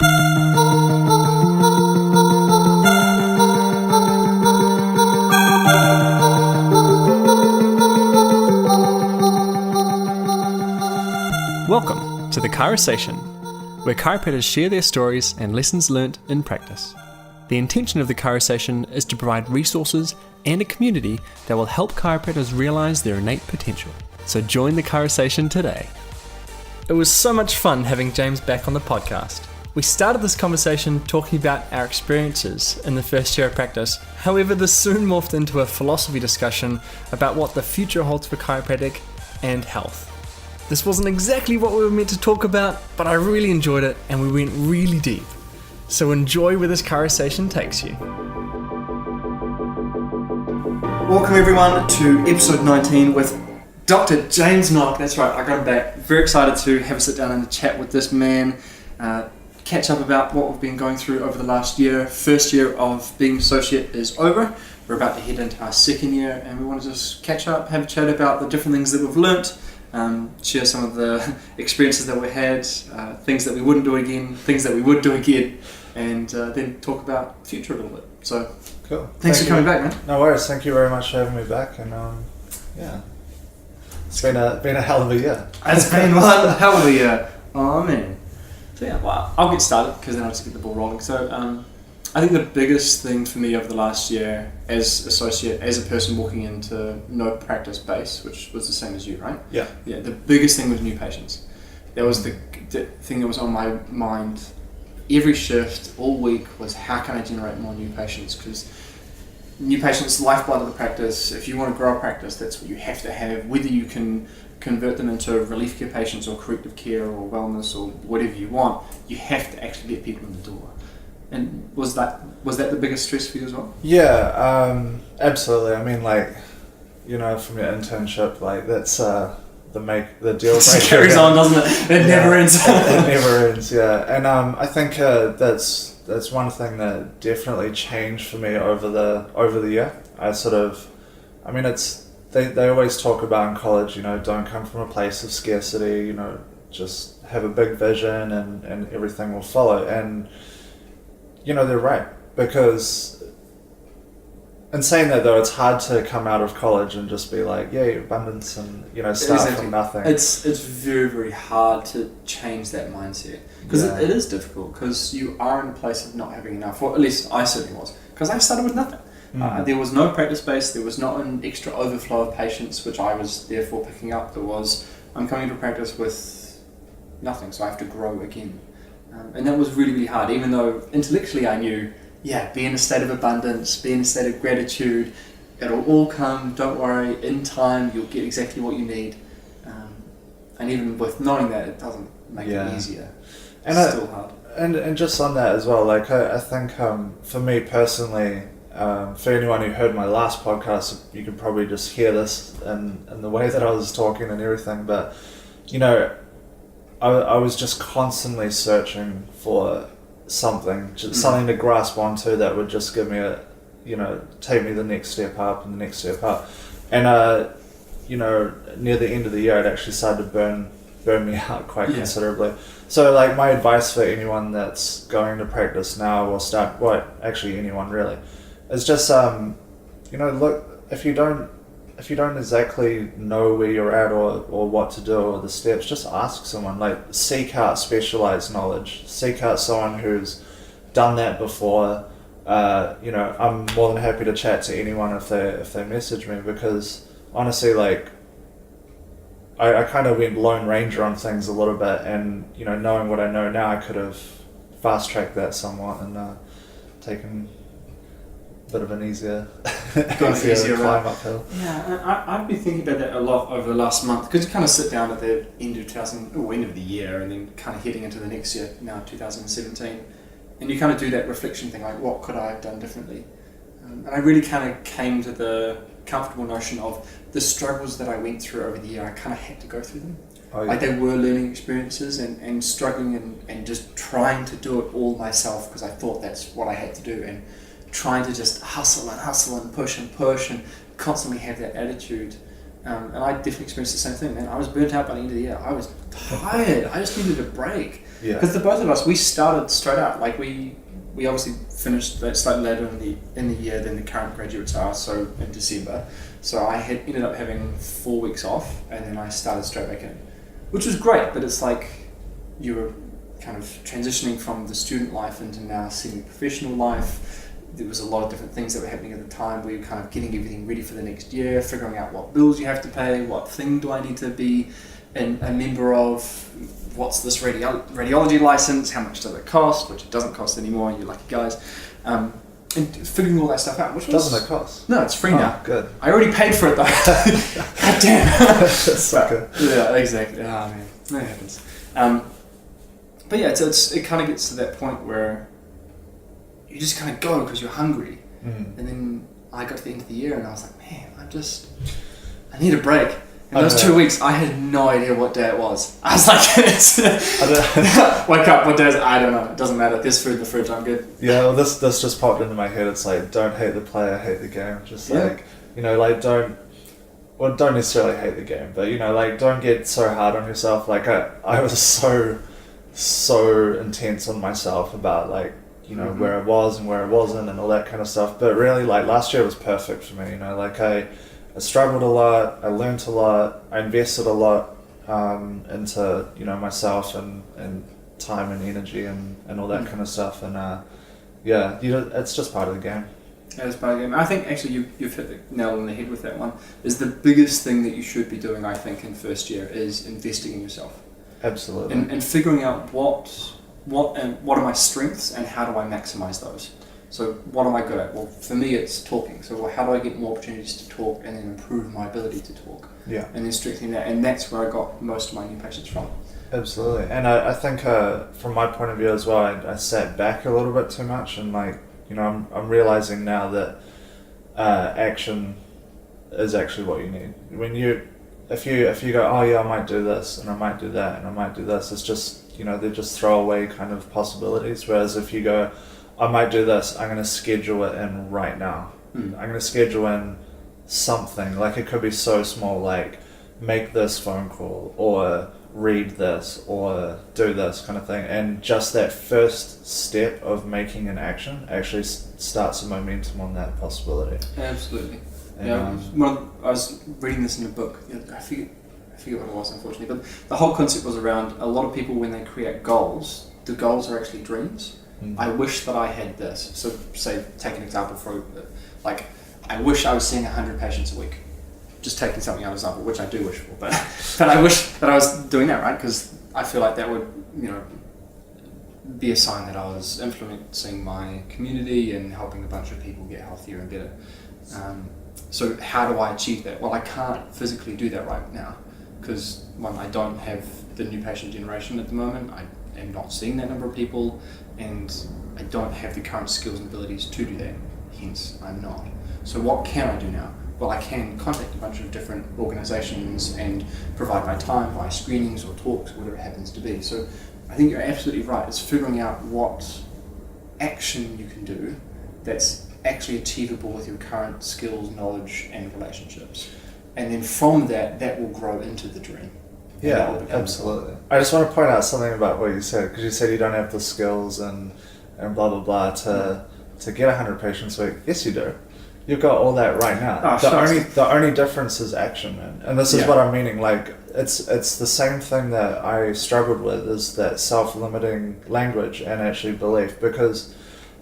Welcome to the Chirosation, where chiropractors share their stories and lessons learnt in practice. The intention of the Chirosation is to provide resources and a community that will help chiropractors realise their innate potential. So join the Chirosation today. It was so much fun having James back on the podcast. We started this conversation talking about our experiences in the first year of practice. However, this soon morphed into a philosophy discussion about what the future holds for chiropractic and health. This wasn't exactly what we were meant to talk about, but I really enjoyed it and we went really deep. So enjoy where this Chirosation takes you. Welcome everyone to episode 19 with Dr. James Nock. That's right, I got him back. Very excited to have a sit down and chat with this man, catch up about what we've been going through over the last year. First year of being an associate is over. We're about to head into our second year and we want to just catch up, have a chat about the different things that we've learnt, share some of the experiences that we had, things that we wouldn't do again, things that we would do again, and then talk about the future a little bit. So, cool. Thanks for coming back, man. No worries. Thank you very much for having me back. And yeah, it's been a hell of a year. It's been one hell of a year. Oh man. So yeah, well, I'll get started because then I'll just get the ball rolling. So I think the biggest thing for me over the last year as associate, as a person walking into no practice base, which was the same as you, right? Yeah. Yeah. The biggest thing was new patients. That was the thing that was on my mind every shift, all week, was how can I generate more new patients? Because new patients, lifeblood of the practice. If you want to grow a practice, that's what you have to have. Whether you can convert them into relief care patients or corrective care or wellness or whatever you want, you have to actually get people in the door. And was that the biggest stress for you as well? Yeah, absolutely. I mean, like, you know, from your internship, like that's the deal breaker. It carries on, doesn't it? It never ends. It never ends. Yeah, and I think that's one thing that definitely changed for me over the year. They always talk about in college, you know, don't come from a place of scarcity. You know, just have a big vision and everything will follow. And you know, they're right, because in saying that though, it's hard to come out of college and just be like, yeah, abundance, and you know, start from nothing. It's very, very hard to change that mindset, because it is difficult, because you are in a place of not having enough, or at least I certainly was, because I started with nothing. There was no practice base, there was not an extra overflow of patients which I was therefore picking up. There was, I'm coming to practice with nothing, so I have to grow again. And that was really, really hard, even though intellectually I knew, be in a state of abundance, be in a state of gratitude, it'll all come, don't worry, in time you'll get exactly what you need. And even with knowing that, it doesn't make it easier. It's still hard. And just on that as well, like I think for me personally, for anyone who heard my last podcast, you can probably just hear this in the way that I was talking and everything, but you know, I was just constantly searching for something to grasp onto that would just give me take me the next step up and the next step up. And you know, near the end of the year, it actually started to burn me out quite considerably. So like my advice for anyone that's going to practice now or actually anyone really, is just you know, look, if you don't exactly know where you're at or what to do or the steps, just ask someone. Like, seek out specialized knowledge. Seek out someone who's done that before. You know, I'm more than happy to chat to anyone if they message me, because honestly, like, I kind of went Lone Ranger on things a little bit, and you know, knowing what I know now, I could have fast tracked that somewhat and taken bit of an easier climb uphill. Yeah, I've been thinking about that a lot over the last month, because you kind of sit down at the end of the year, and then kind of heading into the next year, now 2017, and you kind of do that reflection thing, like, what could I have done differently? And I really kind of came to the comfortable notion of the struggles that I went through over the year, I kind of had to go through them. Oh, yeah. Like, they were learning experiences, and struggling and just trying to do it all myself, because I thought that's what I had to do, and trying to just hustle and push and constantly have that attitude. And I definitely experienced the same thing, man. I was burnt out by the end of the year. I was tired. I just needed a break. Yeah. Because the both of us, we started straight out. Like we obviously finished that slightly later in the year than the current graduates are, so in December. So I had ended up having 4 weeks off, and then I started straight back in, which was great. But it's like you were kind of transitioning from the student life into now semi-professional life. There was a lot of different things that were happening at the time where you're kind of getting everything ready for the next year, figuring out what bills you have to pay, what thing do I need to be a member of, what's this radiology license, how much does it cost, which it doesn't cost anymore, you lucky guys. And figuring all that stuff out, which was... Doesn't it cost? No, it's free now. Good. I already paid for it though. God damn. Sucker. Yeah, exactly. Oh man, that happens. But yeah, it kind of gets to that point where you just kind of go because you're hungry. And then I got to the end of the year and I was like, man, I need a break. And those 2 weeks, I had no idea what day it was. I was like, wake up, what day is it? I don't know. It doesn't matter. There's food in the fridge, I'm good. Yeah, well, this just popped into my head. It's like, don't hate the player, hate the game. Just like, you know, like don't necessarily hate the game, but you know, like don't get so hard on yourself. Like I was so intense on myself about like, you know, where I was and where I wasn't and all that kind of stuff. But really, like last year was perfect for me. You know, like I struggled a lot. I learned a lot. I invested a lot into, you know, myself and time and energy and all that kind of stuff. And yeah, you know, it's just part of the game. Yeah, it's part of the game. I think actually you've hit the nail on the head with that one. Is the biggest thing that you should be doing, I think, in first year is investing in yourself. Absolutely. And figuring out what are my strengths and how do I maximize those. So what am I good at? Well, for me, it's talking. So how do I get more opportunities to talk and then improve my ability to talk? Yeah. And then strengthening that. And that's where I got most of my new patients from. Absolutely. And I think from my point of view as well, I sat back a little bit too much. And like, you know, I'm realizing now that action is actually what you need. If you go, oh yeah, I might do this and I might do that and I might do this, it's just, you know, they're just throwaway kind of possibilities. Whereas if you go, I might do this, I'm going to schedule it in right now. I'm going to schedule in something, like it could be so small, like make this phone call or read this or do this kind of thing. And just that first step of making an action actually starts a momentum on that possibility. Absolutely. And, yeah, I was reading this in a book. I forget what it was, unfortunately. But the whole concept was around a lot of people when they create goals, the goals are actually dreams. I wish that I had this. So, say, take an example for, like, I wish I was seeing 100 patients a week. Just taking something out of example, which I do wish for, but I wish that I was doing that, right? Because I feel like that would, you know, be a sign that I was influencing my community and helping a bunch of people get healthier and better. So how do I achieve that? Well, I can't physically do that right now because, one, I don't have the new patient generation at the moment. I am not seeing that number of people, and I don't have the current skills and abilities to do that. Hence, I'm not. So what can I do now? Well, I can contact a bunch of different organisations and provide my time via screenings or talks, whatever it happens to be. So I think you're absolutely right. It's figuring out what action you can do that's actually achievable with your current skills, knowledge, and relationships. And then from that will grow into the dream. Yeah, absolutely. I just want to point out something about what you said, because you said you don't have the skills and blah, blah, blah to get 100 patients a week. Yes, you do. You've got all that right now. The only difference is action, man. And this is what I'm meaning. Like, it's the same thing that I struggled with, is that self-limiting language and actually belief, because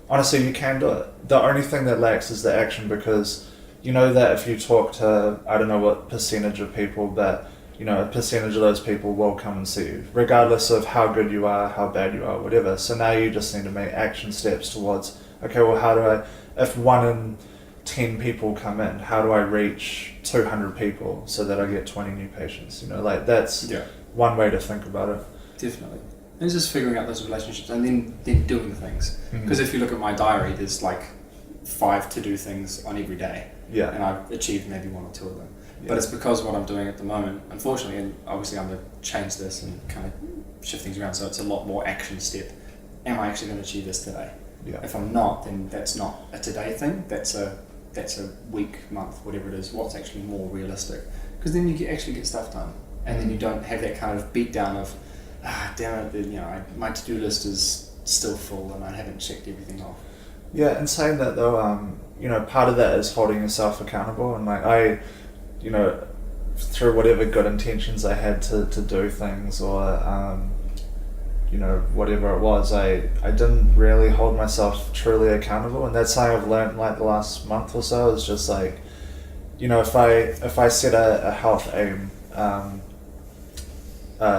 honestly, you can do it. The only thing that lacks is the action, because you know that if you talk to, I don't know what percentage of people, but you know, a percentage of those people will come and see you, regardless of how good you are, how bad you are, whatever. So now you just need to make action steps towards, okay, well, how do I, if 1 in 10 people come in, how do I reach 200 people so that I get 20 new patients? You know, like that's one way to think about it. Definitely. And it's just figuring out those relationships and then doing things. Because if you look at my diary, there's like 5 to-do things on every day. Yeah. And I've achieved maybe 1 or 2 of them. Yeah. But it's because what I'm doing at the moment, unfortunately, and obviously I'm going to change this and kind of shift things around so it's a lot more action step. Am I actually going to achieve this today? Yeah. If I'm not, then that's not a today thing. That's a week, month, whatever it is. What's actually more realistic? Because then you actually get stuff done, and then you don't have that kind of beat down of, damn it, my to-do list is still full and I haven't checked everything off. Yeah, and saying that though, part of that is holding yourself accountable, and like through whatever good intentions I had to do things, or whatever it was, I didn't really hold myself truly accountable, and that's something I've learned like the last month or so. Is just like, if I set a health aim,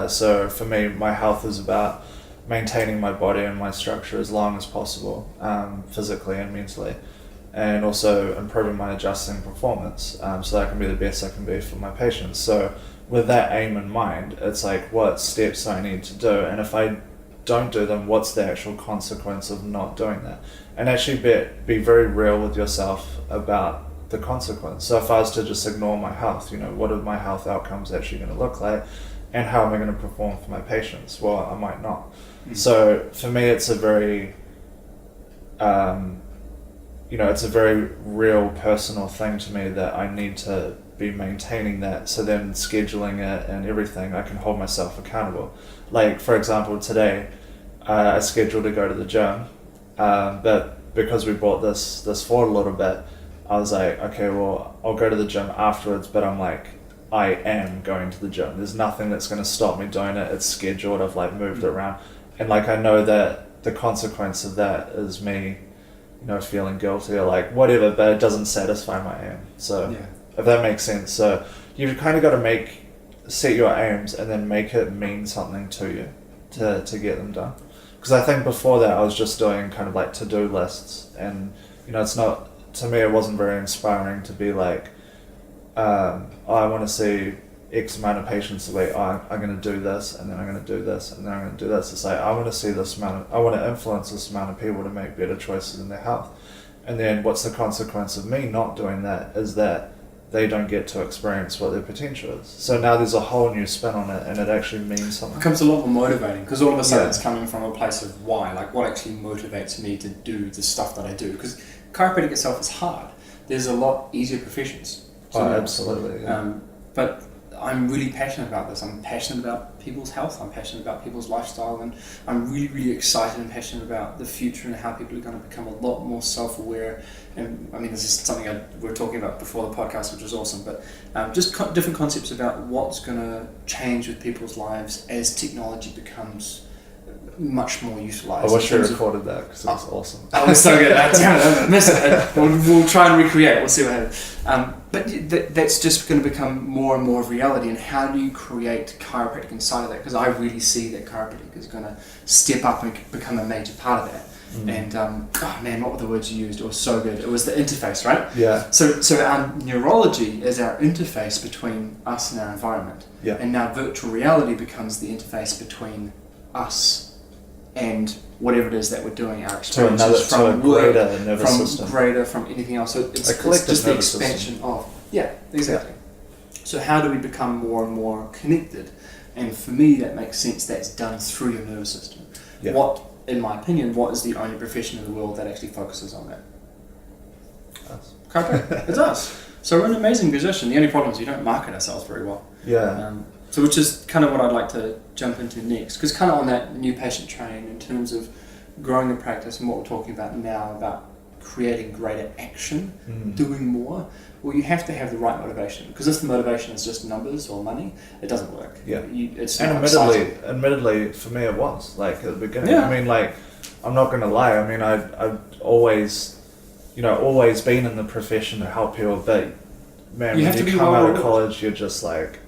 so for me, my health is about maintaining my body and my structure as long as possible, physically and mentally, and also improving my adjusting performance, so that I can be the best I can be for my patients. So with that aim in mind, it's like, what steps I need to do, and if I don't do them, what's the actual consequence of not doing that? And actually be very real with yourself about the consequence. So if I was to just ignore my health, what are my health outcomes actually going to look like, and how am I going to perform for my patients? Well, I might not. So for me, it's a very, it's a very real personal thing to me that I need to be maintaining that. So then scheduling it and everything, I can hold myself accountable. Like, for example, today, I scheduled to go to the gym, but because we brought this forward a little bit, I was like, okay, well, I'll go to the gym afterwards, but I'm like, I am going to the gym. There's nothing that's going to stop me doing it. It's scheduled. I've like moved it around. And like, I know that the consequence of that is me, feeling guilty or like whatever, but it doesn't satisfy my aim. So if that makes sense. So you've kind of got to set your aims and then make it mean something to you to get them done. Because I think before that I was just doing kind of like to-do lists, and it's not, to me it wasn't very inspiring to be like, I want to see X amount of patients a week. I'm going to do this, and then I'm going to do this, and then I'm going to do this. It's like, I want to see I want to influence this amount of people to make better choices in their health. And then what's the consequence of me not doing that is that they don't get to experience what their potential is. So now there's a whole new spin on it, and it actually means something. It becomes a lot more motivating, because all of a sudden it's coming from a place of why, like what actually motivates me to do the stuff that I do. Because chiropractic itself is hard. There's a lot easier professions. Absolutely. Yeah. But I'm really passionate about this. I'm passionate about people's health. I'm passionate about people's lifestyle, and I'm really, really excited and passionate about the future and how people are going to become a lot more self-aware. And I mean, this is something we were talking about before the podcast, which was awesome. But just different concepts about what's going to change with people's lives as technology becomes much more utilised. I wish we recorded that, because it was awesome. Oh, it was so good. Damn it, I missed it. We'll try and recreate it. We'll see what happens. But that's just going to become more and more of reality. And how do you create chiropractic inside of that? Because I really see that chiropractic is going to step up and become a major part of that. And oh man, what were the words you used? It was so good. It was the interface, right? Yeah. So our neurology is our interface between us and our environment. Yeah. And now virtual reality becomes the interface between us and whatever it is that we're doing, our experiences from work, from anything else. So it's just the expansion of. Yeah, exactly. Yeah. So how do we become more and more connected? And for me, that makes sense. That's done through your nervous system. Yeah. In my opinion, what is the only profession in the world that actually focuses on that? Us. Chiropractic. It's us. So we're in an amazing position. The only problem is we don't market ourselves very well. Yeah. So which is kind of what I'd like to jump into next, because kind of on that new patient train in terms of growing the practice and what we're talking about now about creating greater action, doing more, well, you have to have the right motivation, because if the motivation is just numbers or money, it doesn't work. Yeah. It's and not admittedly, for me it was, like at the beginning. Yeah. I mean, like, I'm not going to lie, I mean, I've always been in the profession to help people, but man, when you come out of college, you're just like,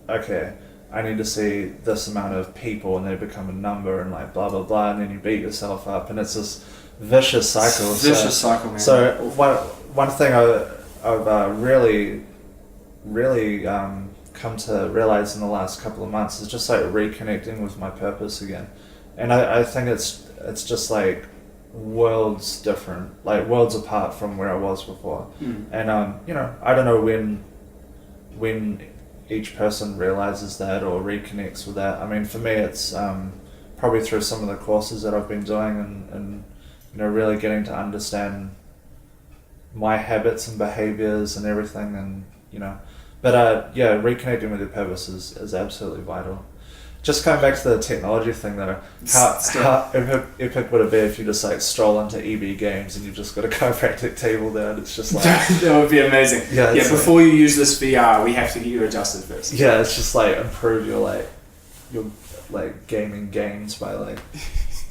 okay, I need to see this amount of people, and they become a number, and like blah blah blah, and then you beat yourself up, and it's this vicious cycle. Cycle, man. So one thing I've really come to realize in the last couple of months is just like reconnecting with my purpose again, and I think it's just like worlds different, like worlds apart from where I was before, and I don't know when each person realizes that or reconnects with that. I mean, for me, it's probably through some of the courses that I've been doing, and really getting to understand my habits and behaviors and everything, and but reconnecting with your purpose is absolutely vital. Just going back to the technology thing though, how epic would it be if you just like stroll into EB Games and you've just got a chiropractic table there and it's just like... That would be amazing. Yeah, before you use this VR, we have to get you adjusted first. Yeah, it's just like improve your gaming games by like,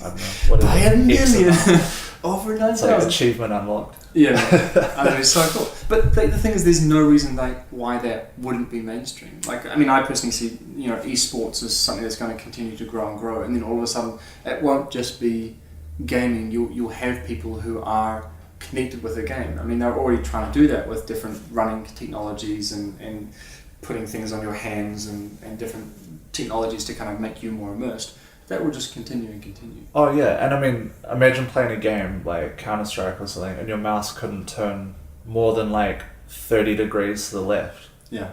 I don't know, whatever. By a million. Over 9,000. It's like achievement unlocked. Yeah, I mean, it's so cool. But the thing is, there's no reason why that wouldn't be mainstream. Like, I mean, I personally see, esports as something that's going to continue to grow and grow, and then all of a sudden, it won't just be gaming. You'll have people who are connected with the game. I mean, they're already trying to do that with different running technologies and putting things on your hands and different technologies to kind of make you more immersed. That will just continue and continue. Oh yeah, and I mean, imagine playing a game like Counter-Strike or something and your mouse couldn't turn more than like 30 degrees to the left. Yeah.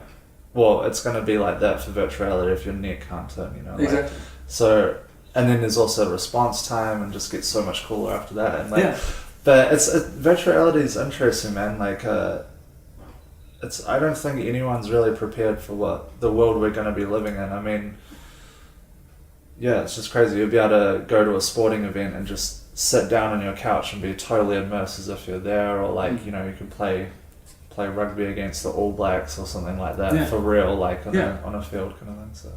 Well, it's going to be like that for virtual reality if your neck can't turn, Exactly. So, and then there's also response time and just gets so much cooler after that. And like, yeah. But virtual reality is interesting, man. Like, I don't think anyone's really prepared for what the world we're going to be living in. I mean, yeah, it's just crazy. You'll be able to go to a sporting event and just sit down on your couch and be totally immersed as if you're there, or like, you can play rugby against the All Blacks or something like that for real, like on a field kind of thing. So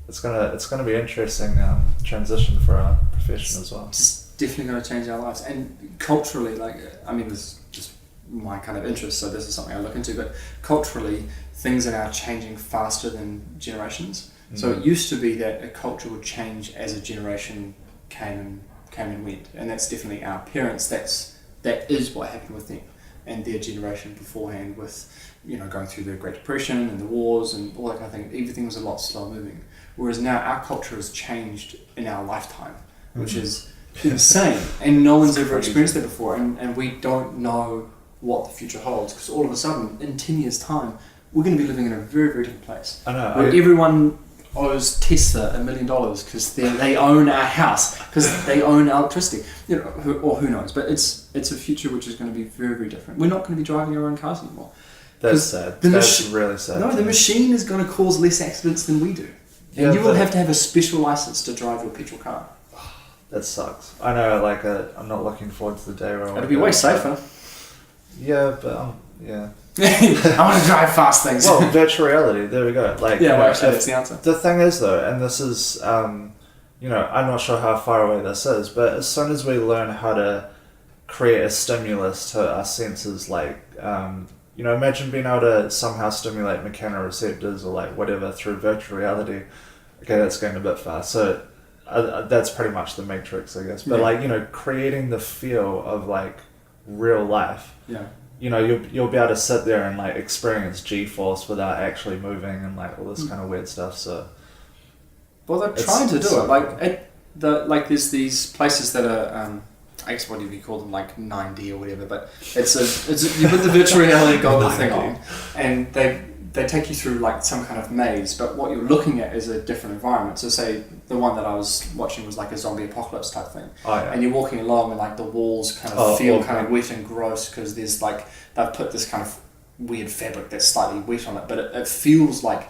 it's gonna be interesting transition for our profession as well. It's definitely going to change our lives, and culturally, like, I mean, this is just my kind of interest, so this is something I look into. But culturally, things are now changing faster than generations. So it used to be that a culture would change as a generation came and went, and that's definitely our parents. That is what happened with them and their generation beforehand, with going through the Great Depression and the wars and all that kind of thing. Everything was a lot slower moving. Whereas now our culture has changed in our lifetime, which is insane, and no one's ever experienced that before, and we don't know what the future holds, because all of a sudden in 10 years' time we're going to be living in a very, very different place. I know. Where everyone owes Tesla $1 million because they own our house, because they own electricity, who knows. But it's a future which is going to be very, very different. We're not going to be driving our own cars anymore. That's sad. That's really sad. No, the machine is going to cause less accidents than we do, and you will have to have a special license to drive your petrol car. That sucks. I know. Like, I'm not looking forward to the day where it'll be way safer. Yeah, but yeah. I want to drive fast things. Well, virtual reality. There we go. Like, actually, that's the answer. The thing is, though, and this is, I'm not sure how far away this is, but as soon as we learn how to create a stimulus to our senses, like, imagine being able to somehow stimulate mechanoreceptors or like whatever through virtual reality. Okay, that's going a bit far. So that's pretty much the Matrix, I guess. But creating the feel of like real life. Yeah. You'll be able to sit there and like experience G-force without actually moving and like all this kind of weird stuff. So, well, they're trying to do it. Like there's these places that are I guess what do you call them, like 9D or whatever. But it's you put the virtual reality goggle thing on, and they take you through like some kind of maze. But what you're looking at is a different environment. So say the one that I was watching was like a zombie apocalypse type thing. Oh, yeah. And you're walking along and like the walls kind of feel kind of wet and gross, because there's like they've put this kind of weird fabric that's slightly wet on it, but it feels like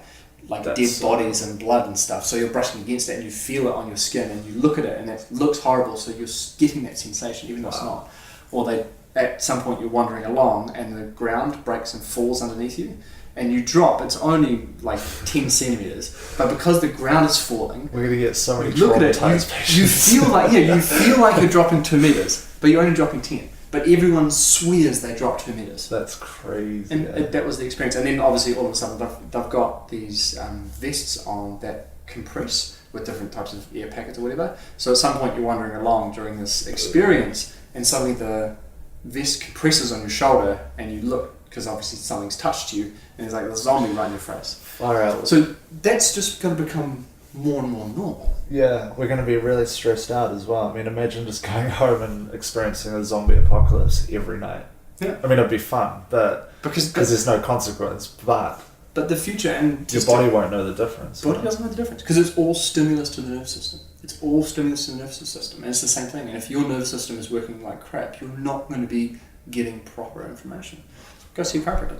dead bodies and blood and stuff. So you're brushing against it and you feel it on your skin and you look at it and it looks horrible. So you're getting that sensation even though it's not. Or at some point you're wandering along and the ground breaks and falls underneath you. And you drop, it's only like 10 centimeters, but because the ground is falling, we're gonna get so many look at it, patients. you feel like you're dropping 2 meters, but you're only dropping 10. But everyone swears they dropped 2 meters. That's crazy. And that was the experience. And then obviously all of a sudden they've got these vests on that compress with different types of air packets or whatever. So at some point you're wandering along during this experience, and suddenly the vest compresses on your shoulder, and you look, because obviously something's touched you, and there's like a zombie right in your face. Far out. So that's just going to become more and more normal. Yeah, we're going to be really stressed out as well. I mean, imagine just going home and experiencing a zombie apocalypse every night. Yeah. I mean, it'd be fun, but because there's no consequence, but the future, and your body won't know the difference. Body doesn't know the difference, because it's all stimulus to the nervous system. It's all stimulus to the nervous system, and it's the same thing. And if your nervous system is working like crap, you're not going to be getting proper information. Go see a chiropractor.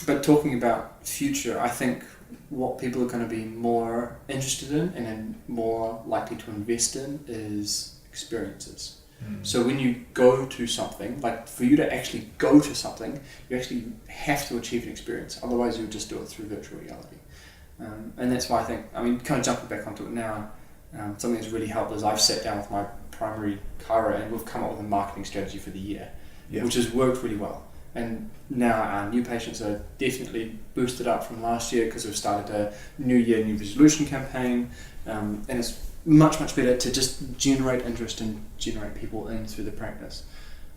But talking about future, I think what people are going to be more interested in and then more likely to invest in is experiences. So when you go to something, like for you to actually go to something, you actually have to achieve an experience. Otherwise, you would just do it through virtual reality. And that's why I think, kind of jumping back onto it now, something that's really helped is I've sat down with my primary chiro and we've come up with a marketing strategy for the year, which has worked really well. And now our new patients are definitely boosted up from last year because we've started a New Year, New Resolution campaign, and it's much better to just generate interest and generate people in through the practice.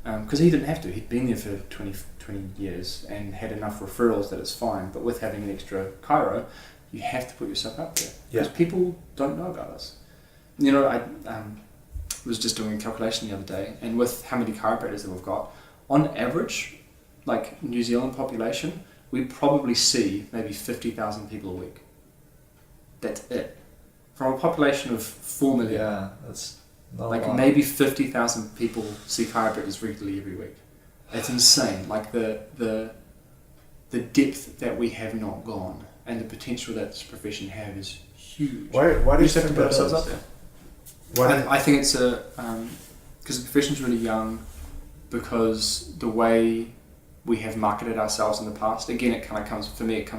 Because he didn't have to, he'd been there for 20 years and had enough referrals that it's fine, but with having an extra chiro, you have to put yourself up there because people don't know about us. I was just doing a calculation the other day, and with how many chiropractors that we've got, on average, like New Zealand population, we probably see maybe 50,000 people a week. That's it. From a population of 4 million. Yeah, that's not like a lot. maybe 50,000 people see chiropractors regularly every week. It's insane. Like the depth that we have not gone and the potential that this profession have is huge. Why do We you just have to think put that ourselves is? up there. Why I think it's because the profession's really young, because the way we have marketed ourselves in the past, again, it kind of comes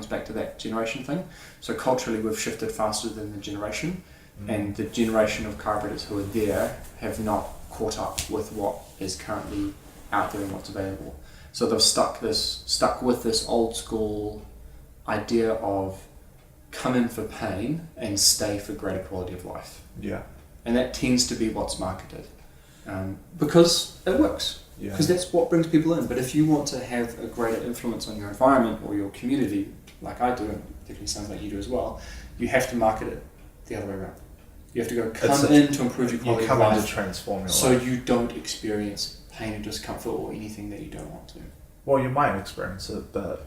back to that generation thing. So culturally, we've shifted faster than the generation, and the generation of chiropractors who are there have not caught up with what is currently out there and what's available. So they've stuck with this old school idea of come in for pain and stay for greater quality of life. Yeah. And that tends to be what's marketed, because it works. Yeah. Because that's what brings people in. But if you want to have a greater influence on your environment or your community, like I do, and definitely sounds like you do as well, you have to market it the other way around. You have to go come in to improve your quality of life. You come in to transform your so life. you don't experience pain or discomfort or anything that you don't want to. Well, you might experience it, but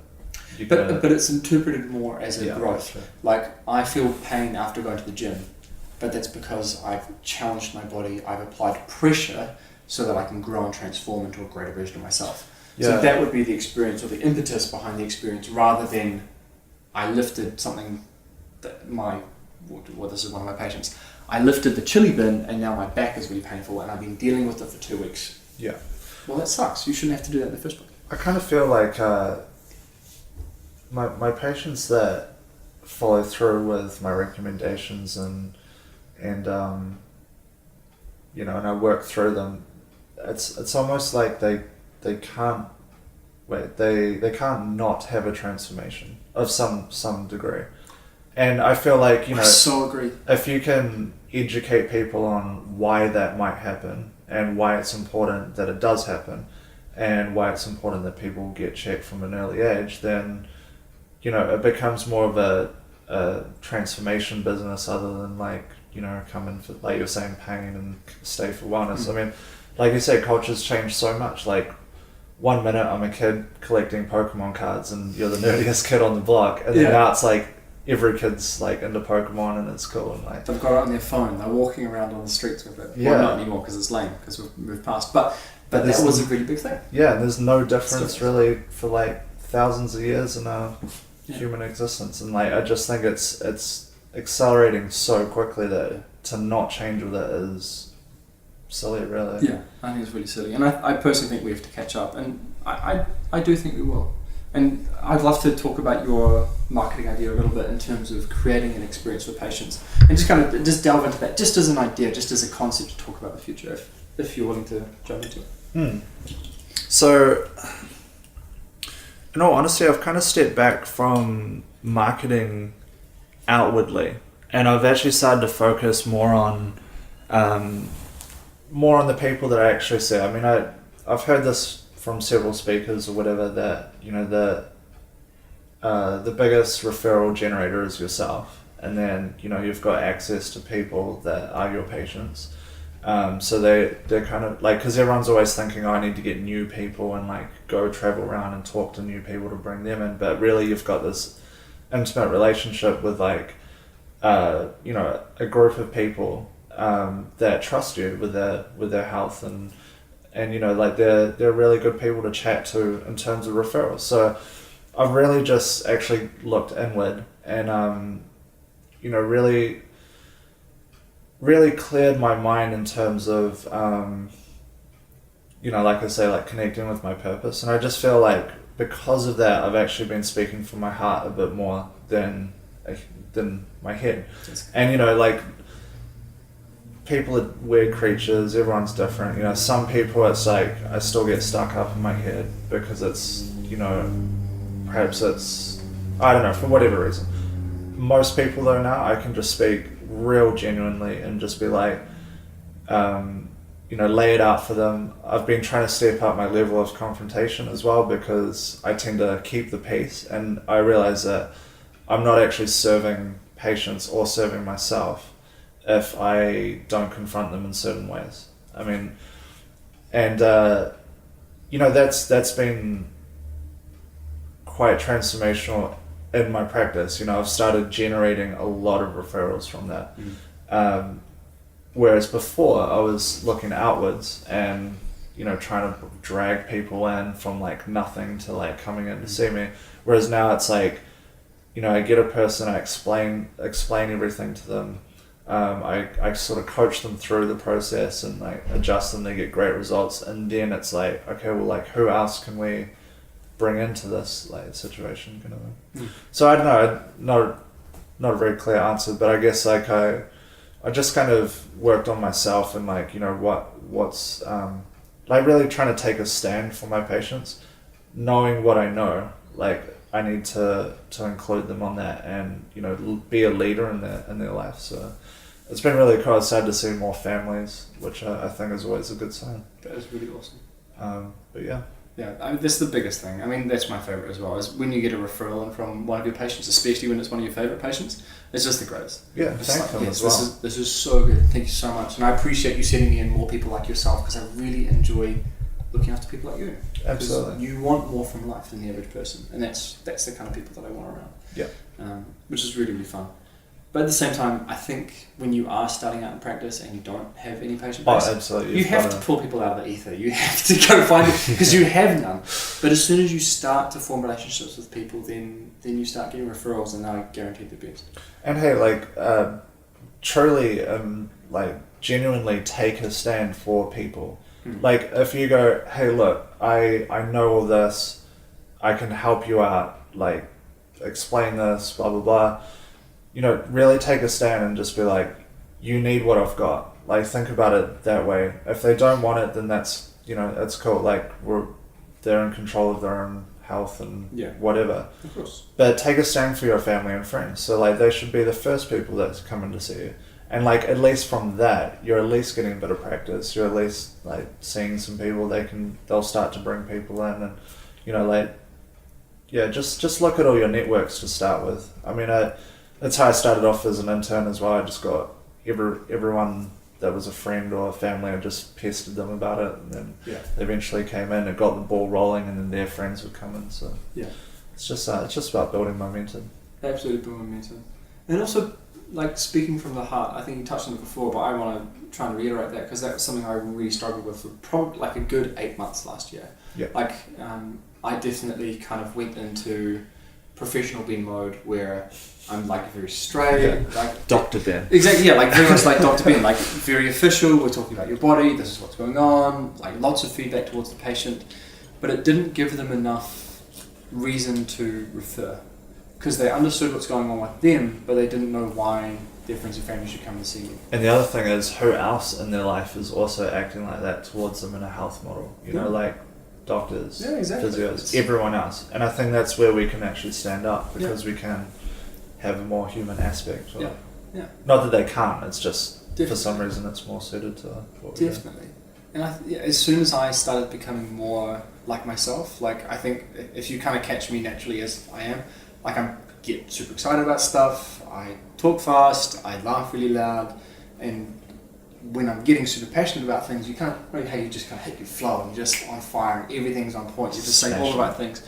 But it's interpreted more as a growth. Sure. Like, I feel pain after going to the gym, but that's because I've challenged my body, I've applied pressure so that I can grow and transform into a greater version of myself. Yeah. So that would be the experience or the impetus behind the experience, rather than I lifted something that this is one of my patients. I lifted the chili bin and now my back is really painful and I've been dealing with it for 2 weeks. Yeah. Well, that sucks. You shouldn't have to do that in the first place. I kind of feel like my patients that follow through with my recommendations and and I work through them. It's almost like they can't not have a transformation of some degree. And I feel like, I so agree. if you can educate people on why that might happen and why it's important that it does happen and why it's important that people get checked from an early age, then, it becomes more of a transformation business other than come in for, like you're saying, pain and stay for wellness. I mean, like you said, culture's changed so much. Like, 1 minute I'm a kid collecting Pokemon cards and you're the nerdiest kid on the block, and then now it's like every kid's like into Pokemon and it's cool, and like They've got it on their phone. They're walking around on the streets with it. Yeah. Well, not anymore because it's lame because we've moved past. But that was a really big thing. yeah, there's no difference really for like thousands of years in our human existence, and like I just think it's accelerating so quickly that to not change with it is silly, really. Yeah, I think it's really silly, and I personally think we have to catch up, and I do think we will. And I'd love to talk about your marketing idea a little bit in terms of creating an experience for patients, and just kind of just delve into that, just as an idea, just as a concept to talk about the future, if you're willing to jump into it. So, in all honesty, I've kind of stepped back from marketing outwardly, and I've actually started to focus more on the people that I actually see. I mean, I've heard this from several speakers or whatever, that the biggest referral generator is yourself, and then you've got access to people that are your patients. So they're kind of like, because everyone's always thinking, I need to get new people and like go travel around and talk to new people to bring them in, but really you've got this intimate relationship with like a group of people that trust you with their health, and like they're really good people to chat to in terms of referrals. So I've really just actually looked inward and really really cleared my mind in terms of like I say, like connecting with my purpose. And I just feel like because of that, I've actually been speaking from my heart a bit more than my head. And like, people are weird creatures, everyone's different. Some people, it's like I still get stuck up in my head because it's perhaps it's, I don't know, for whatever reason. Most people though now, I can just speak real genuinely and just be like, lay it out for them. I've been trying to step up my level of confrontation as well, because I tend to keep the peace, and I realize that I'm not actually serving patients or serving myself if I don't confront them in certain ways. I mean, and that's been quite transformational in my practice. I've started generating a lot of referrals from that. Whereas before I was looking outwards and trying to drag people in from like nothing to like coming in to see me. Whereas now it's like, I get a person, I explain everything to them. I sort of coach them through the process and like adjust them. They get great results, and then it's like, okay, well, like who else can we bring into this like situation kind of thing. So I don't know, not a very clear answer, but I guess like I just kind of worked on myself and like what's like really trying to take a stand for my patients, knowing what I know. Like I need to include them on that, and be a leader in their life. So it's been really cool. It's sad to see more families, which I think is always a good sign. That is really awesome. But yeah. Yeah, I mean, that's the biggest thing. I mean, that's my favourite as well, is when you get a referral in from one of your patients, especially when it's one of your favourite patients. It's just the greatest. Yeah, it's thank them as well. This is so good. Thank you so much. And I appreciate you sending me in more people like yourself, because I really enjoy looking after people like you. Absolutely. You want more from life than the average person, and that's the kind of people that I want around. Yeah. Which is really, really fun. But at the same time, I think when you are starting out in practice and you don't have any patient base, absolutely. You have to pull people out of the ether. You have to go find it, because you have none. But as soon as you start to form relationships with people, then you start getting referrals, and I guarantee the best. And hey, like, truly, like, genuinely take a stand for people. Like, if you go, hey, look, I know all this, I can help you out, like, explain this, blah, blah, blah. Really take a stand and just be like, you need what I've got. Like, think about it that way. If they don't want it, then that's, it's cool. Like, they're in control of their own health and whatever. Of course. But take a stand for your family and friends. So, like, they should be the first people that come in to see you. And, like, at least from that, you're at least getting a bit of practice. You're at least, like, seeing some people. They'll start to bring people in, and, like, yeah, just look at all your networks to start with. I mean, that's how I started off as an intern as well. I just got everyone that was a friend or a family, I just pestered them about it, and then they eventually came in and got the ball rolling, and then their friends would come in. So it's just about building momentum. Absolutely building momentum. And also, like, speaking from the heart, I think you touched on it before, but I want to try and reiterate that, because that was something I really struggled with for probably like a good 8 months last year. Yeah. Like, I definitely kind of went into professional Ben mode, where I'm like very straight, like Dr. Ben. Exactly, yeah, like very much like Dr. Ben, like very official. We're talking about your body. This is what's going on. Like lots of feedback towards the patient, but it didn't give them enough reason to refer, because they understood what's going on with them, but they didn't know why their friends and family should come and see you. And the other thing is, who else in their life is also acting like that towards them in a health model? You know, like doctors, physios, everyone else. And I think that's where we can actually stand up, because we can have a more human aspect. Not that they can't, it's just for some reason it's more suited to what we do. And as soon as I started becoming more like myself, like I think if you kind of catch me naturally as I am, like I get super excited about stuff, I talk fast, I laugh really loud, and when I'm getting super passionate about things, you can't really how you just kind of hit your flow and you're just on fire and everything's on point. You're just saying all the right things.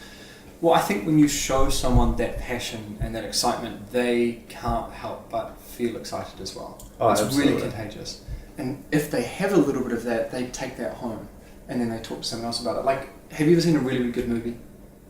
Well, I think when you show someone that passion and that excitement, they can't help but feel excited as well. It's really contagious. And if they have a little bit of that, they take that home and then they talk to someone else about it. Like, have you ever seen a really, really good movie?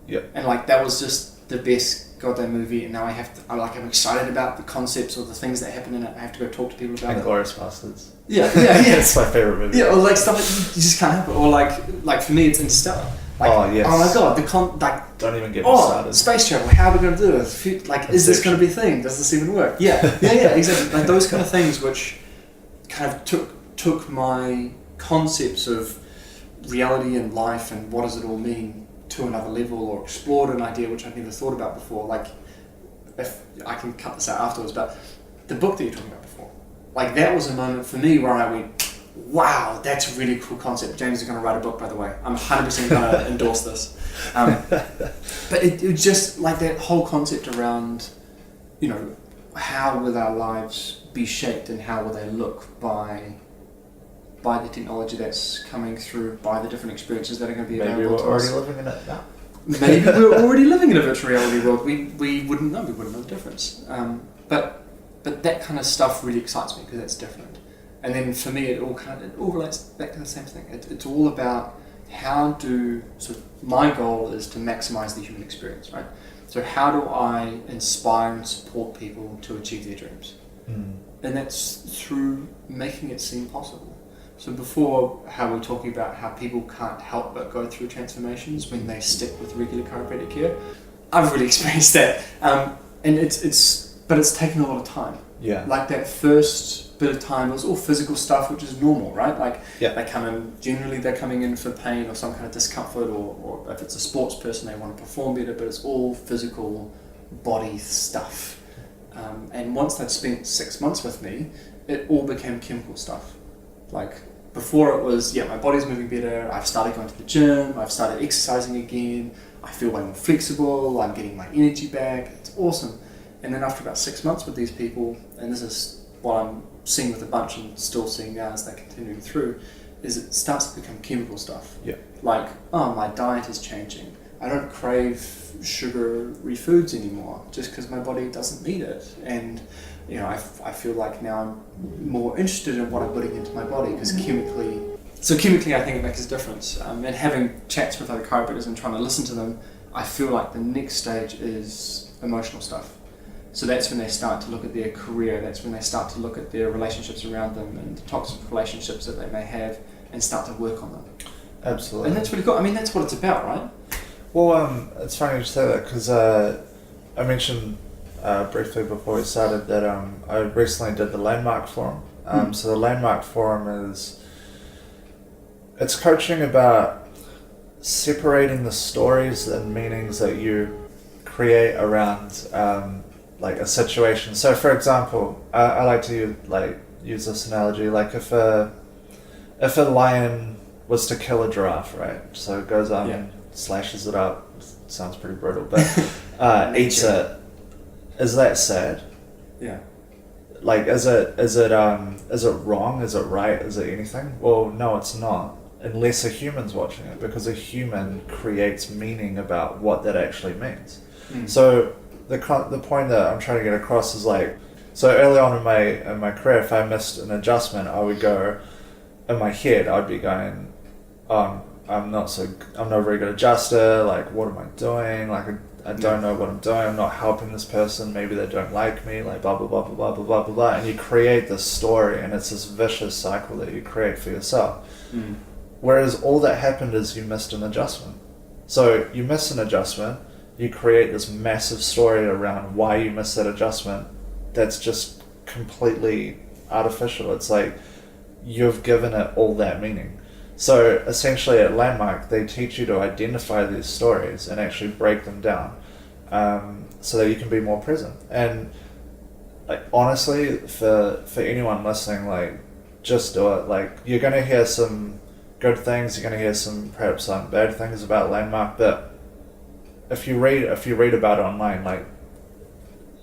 Yeah. And like that was just the best goddamn movie, and now I'm excited about the concepts or the things that happen in it. I have to go talk to people about it. Glorious Bastards. Yeah. It's my favourite movie. Yeah, or like stuff that you just can't help it. Or like for me, it's Interstellar. Like, oh yes. Oh my god, don't even get me started. Space travel. How are we going to do this? Like, is this going to be a thing? Does this even work? Yeah, exactly. Like those kind of things, which kind of took my concepts of reality and life and what does it all mean to another level, or explored an idea which I'd never thought about before. Like, if I can cut this out afterwards, but the book that you're talking about before, like that was a moment for me where I went, wow, that's a really cool concept. James is going to write a book, by the way. I'm 100% going to endorse this. But it just like that whole concept around, you know, how will our lives be shaped and how will they look by the technology that's coming through, by the different experiences that are going to be available to us. Maybe we're already living in it now. Maybe we're already living in a virtual reality world. We wouldn't know. We wouldn't know the difference. But that kind of stuff really excites me because that's different. And then for me, it all relates back to the same thing. It's all about my goal is to maximize the human experience, right? So how do I inspire and support people to achieve their dreams? And that's through making it seem possible. So before, how we're talking about how people can't help but go through transformations when they stick with regular chiropractic care, I've really experienced that, and it's taken a lot of time. Yeah. Like that first bit of time, it was all physical stuff, which is normal, right? Like they come in, generally they're coming in for pain or some kind of discomfort, or if it's a sports person, they want to perform better, but it's all physical body stuff. And once they'd spent 6 months with me, it all became chemical stuff. Like before it was, my body's moving better, I've started going to the gym, I've started exercising again, I feel way more flexible, I'm getting my energy back, it's awesome. And then after about 6 months with these people, and this is what I'm seeing with a bunch and still seeing now as they're continuing through, is it starts to become chemical stuff. Yeah. Like, my diet is changing. I don't crave sugary foods anymore just because my body doesn't need it. And I feel like now I'm more interested in what I'm putting into my body because chemically I think it makes a difference. And having chats with other chiropractors and trying to listen to them, I feel like the next stage is emotional stuff. So that's when they start to look at their career, that's when they start to look at their relationships around them and the toxic relationships that they may have and start to work on them. Absolutely. And that's really cool. I mean, that's what it's about, right? Well, it's funny you say that because I mentioned briefly before we started that I recently did the Landmark Forum. So the Landmark Forum it's coaching about separating the stories and meanings that you create around like a situation. So for example, I like to use this analogy, like if a lion was to kill a giraffe, right? So it goes on and slashes it up. Sounds pretty brutal, but eats it. Is that sad? Yeah. Like, is it wrong? Is it right? Is it anything? Well, no, it's not, unless a human's watching it, because a human creates meaning about what that actually means. So the point that I'm trying to get across is so early on in my career, if I missed an adjustment, I would go, in my head, I'd be going, I'm not a very good adjuster, like what am I doing? Like I don't know what I'm doing, I'm not helping this person, maybe they don't like me, like blah blah blah blah blah blah blah blah blah, and you create this story and it's this vicious cycle that you create for yourself. Whereas all that happened is you missed an adjustment. So you miss an adjustment, you create this massive story around why you missed that adjustment that's just completely artificial. It's like you've given it all that meaning. So essentially at Landmark, they teach you to identify these stories and actually break them down so that you can be more present. And honestly, for anyone listening, just do it. You're going to hear some good things, you're going to hear perhaps some bad things about Landmark, but if you read about it online,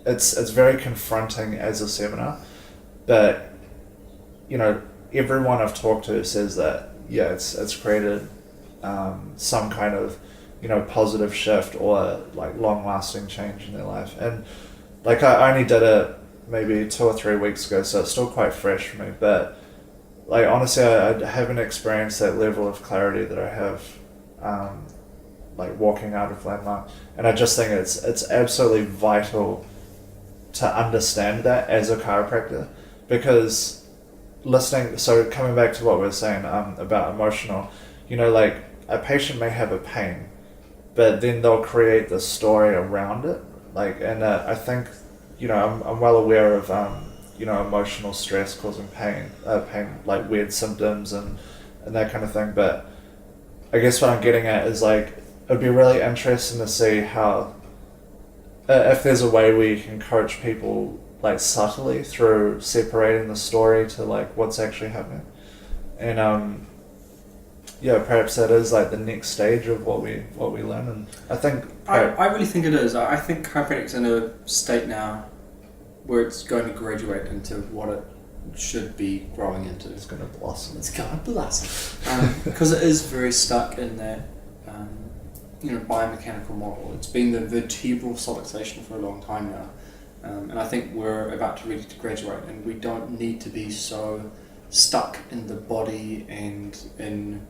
it's very confronting as a seminar, but everyone I've talked to says that it's created some kind of positive shift or long-lasting change in their life. And I only did it maybe 2 or 3 weeks ago, so it's still quite fresh for me, but honestly I haven't experienced that level of clarity that I have like walking out of landmark, and I just think it's absolutely vital to understand that as a chiropractor, because coming back to what we were saying about emotional, like a patient may have a pain, but then they'll create the story around it, and I think I'm well aware of emotional stress causing pain, like weird symptoms and that kind of thing, but I guess what I'm getting at is it'd be really interesting to see how if there's a way we can coach people subtly through separating the story to what's actually happening, and perhaps that is the next stage of what we learn, and I think I really think it is. I think chiropractic's in a state now where it's going to graduate into what it should be growing into. It's going to blossom. It's going to blossom because it is very stuck in that biomechanical model. It's been the vertebral solicitation for a long time now. And I think we're about to ready to graduate, and we don't need to be so stuck in the body and in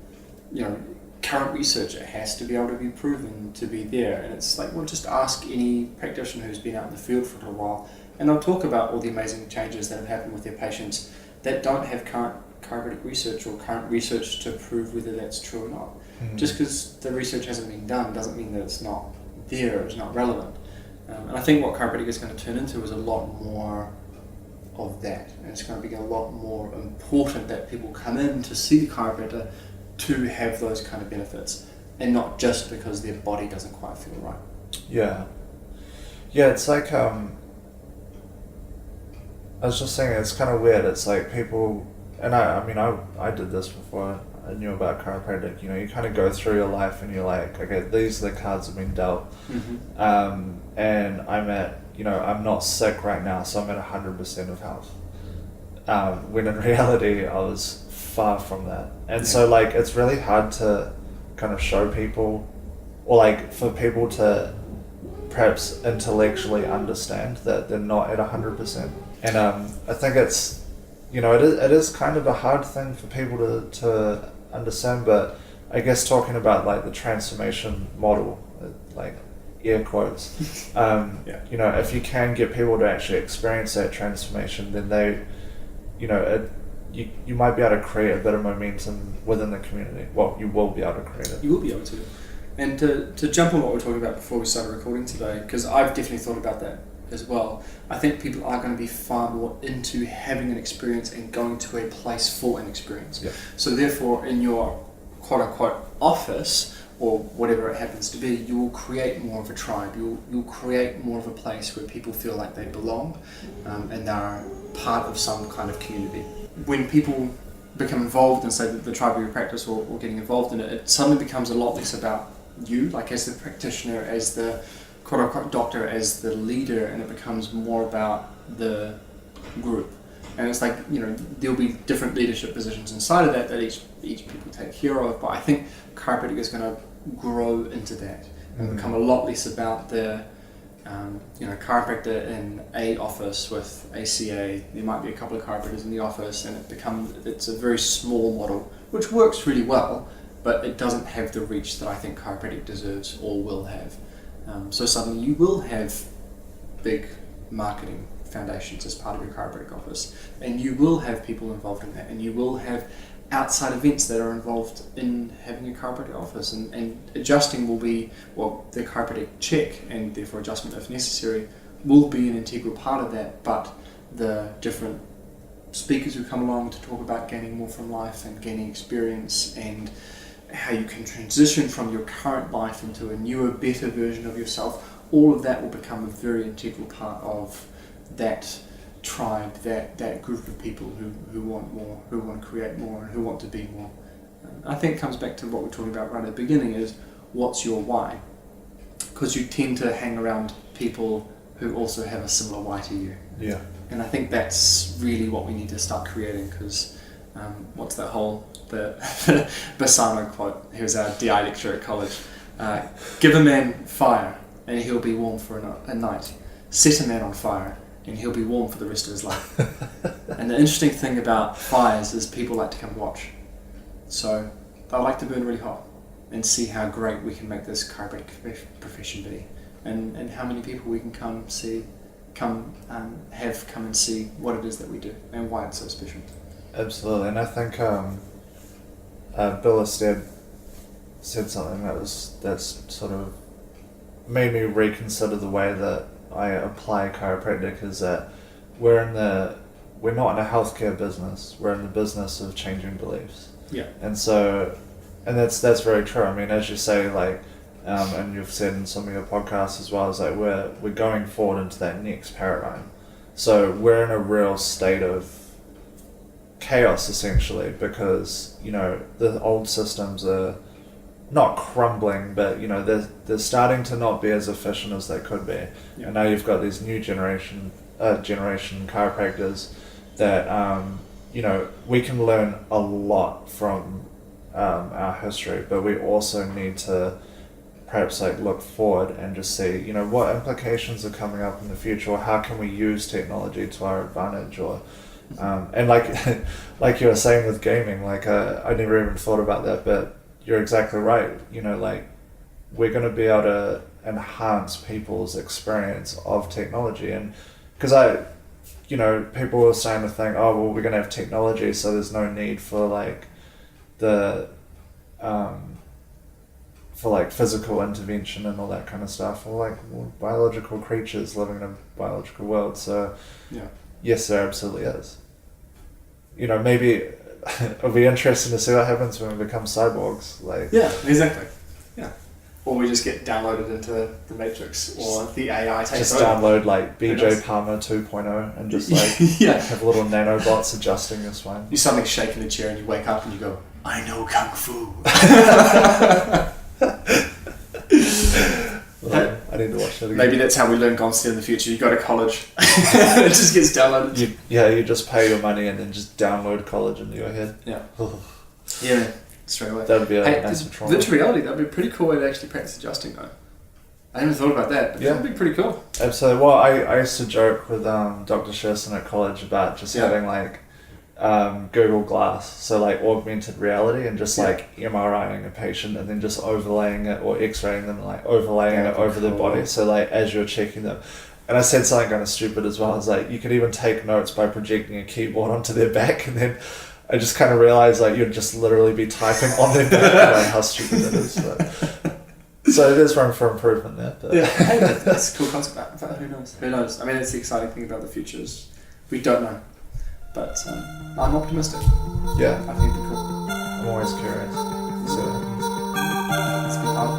current research. It has to be able to be proven to be there, and it's just ask any practitioner who's been out in the field for a little while, and they'll talk about all the amazing changes that have happened with their patients that don't have current chiropractic research or current research to prove whether that's true or not. Just because the research hasn't been done doesn't mean that it's not there, it's not relevant. And I think what chiropractic is going to turn into is a lot more of that, and it's going to be a lot more important that people come in to see the chiropractor to have those kind of benefits, and not just because their body doesn't quite feel right. Yeah, it's I was just saying, it's kind of weird. It's people, and I did this before I knew about chiropractic. You kind of go through your life and you're okay, these are the cards that have been dealt. And I'm at, I'm not sick right now, so I'm at 100% of health. When in reality, I was far from that. And so it's really hard to kind of show people, or for people to perhaps intellectually understand that they're not at 100%. And I think it's, it is kind of a hard thing for people to understand, but I guess talking about the transformation model, air quotes, if you can get people to actually experience that transformation, then they, you might be able to create a bit of momentum within the community. Well, you will be able to create it. You will be able to. And to jump on what we were talking about before we started recording today, because I've definitely thought about that as well. I think people are going to be far more into having an experience and going to a place for an experience. Yep. So therefore, in your quote-unquote office, or whatever it happens to be, you will create more of a tribe. You'll create more of a place where people feel like they belong, and they're part of some kind of community. When people become involved in, say, the tribe of your practice, or getting involved in it, it suddenly becomes a lot less about you, as the practitioner, as the quote-unquote doctor, as the leader, and it becomes more about the group. And it's there'll be different leadership positions inside of that each people take care of, but I think chiropractic is going to grow into that and become a lot less about the chiropractor in a office with ACA. There might be a couple of chiropractors in the office, and it's a very small model, which works really well, but it doesn't have the reach that I think chiropractic deserves or will have. So suddenly you will have big marketing foundations as part of your chiropractic office, and you will have people involved in that, and you will have outside events that are involved in having a chiropractic office, and adjusting will be, the chiropractic check, and therefore adjustment if necessary, will be an integral part of that, but the different speakers who come along to talk about gaining more from life and gaining experience, and how you can transition from your current life into a newer, better version of yourself, all of that will become a very integral part of that tribe, that group of people who want more, who want to create more, and who want to be more. I think it comes back to what we were talking about right at the beginning, is what's your why? Because you tend to hang around people who also have a similar why to you. Yeah. And I think that's really what we need to start creating, because what's that whole, the Bassano quote, he was our DI lecturer at college, give a man fire and he'll be warm for a night, set a man on fire and he'll be warm for the rest of his life. And the interesting thing about fires is people like to come watch. So they like to burn really hot, and see how great we can make this chiropractic profession be, and how many people we can come and see what it is that we do and why it's so special. Absolutely, and I think Bill Ested said something that's sort of made me reconsider the way that I apply chiropractic, is that we're not in a healthcare business, we're in the business of changing beliefs. Yeah. And so, and that's very true. I mean, as you say, like, and you've said in some of your podcasts as well, is like we're going forward into that next paradigm. So we're in a real state of chaos, essentially, because, you know, the old systems are not crumbling, but, you know, they're starting to not be as efficient as they could be. Yeah. And now you've got these new generation chiropractors that, you know, we can learn a lot from our history, but we also need to perhaps like look forward and just see, you know, what implications are coming up in the future, or how can we use technology to our advantage, or and like you were saying with gaming, like I never even thought about that, but you're exactly right. You know, like, we're going to be able to enhance people's experience of technology, and because you know, people were starting to think, oh, well, we're going to have technology, so there's no need for like the for like physical intervention and all that kind of stuff, or like, well, biological creatures living in a biological world. So yeah, yes, there absolutely is. You know, maybe it'll be interesting to see what happens when we become cyborgs. Like, yeah, exactly. Yeah. Or we just get downloaded into the Matrix, or the AI takes just over. download like BJ Palmer 2.0 and just like yeah, have little nanobots adjusting your spine. You suddenly shake in the chair and you wake up and you go, I know Kung Fu. Well, I need to watch that again. Maybe that's how we learn Gonstead in the future. You go to college, it just gets downloaded. You just pay your money and then just download college into your head. Yeah. Yeah, man. Straight away. That would be a massive trauma. Virtual reality, that would be a pretty cool way to actually practice adjusting, though. I haven't thought about that, but that would be pretty cool. Absolutely. Well, I used to joke with Dr. Shearson at college about just having like Google Glass, so like augmented reality, and just like MRIing a patient and then just overlaying it, or X-raying them, and like overlaying it over their body. So like as you're checking them. And I said something kind of stupid as well. It's like, you could even take notes by projecting a keyboard onto their back, and then I just kind of realized like you'd just literally be typing on their back. Like, how stupid that is. But, so there's room for improvement there. But. Yeah, hey, that's a cool concept. But who knows? Who knows? I mean, that's the exciting thing about the future is we don't know. But I'm optimistic. Yeah. I think it'd be cool. I'm always curious. See what happens. It's been fun.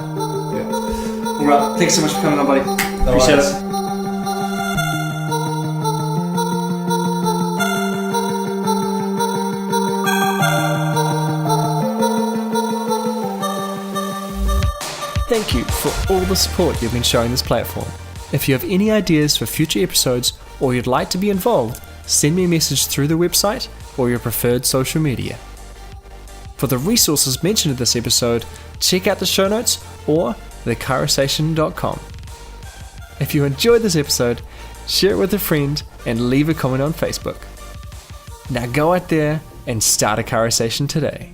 Yeah. Alright, thanks so much for coming on, buddy. No Appreciate worries. it. Thank you for all the support you've been showing this platform. If you have any ideas for future episodes, or you'd like to be involved, send me a message through the website or your preferred social media. For the resources mentioned in this episode, check out the show notes or thechirosation.com. If you enjoyed this episode, share it with a friend and leave a comment on Facebook. Now go out there and start a chirosation today.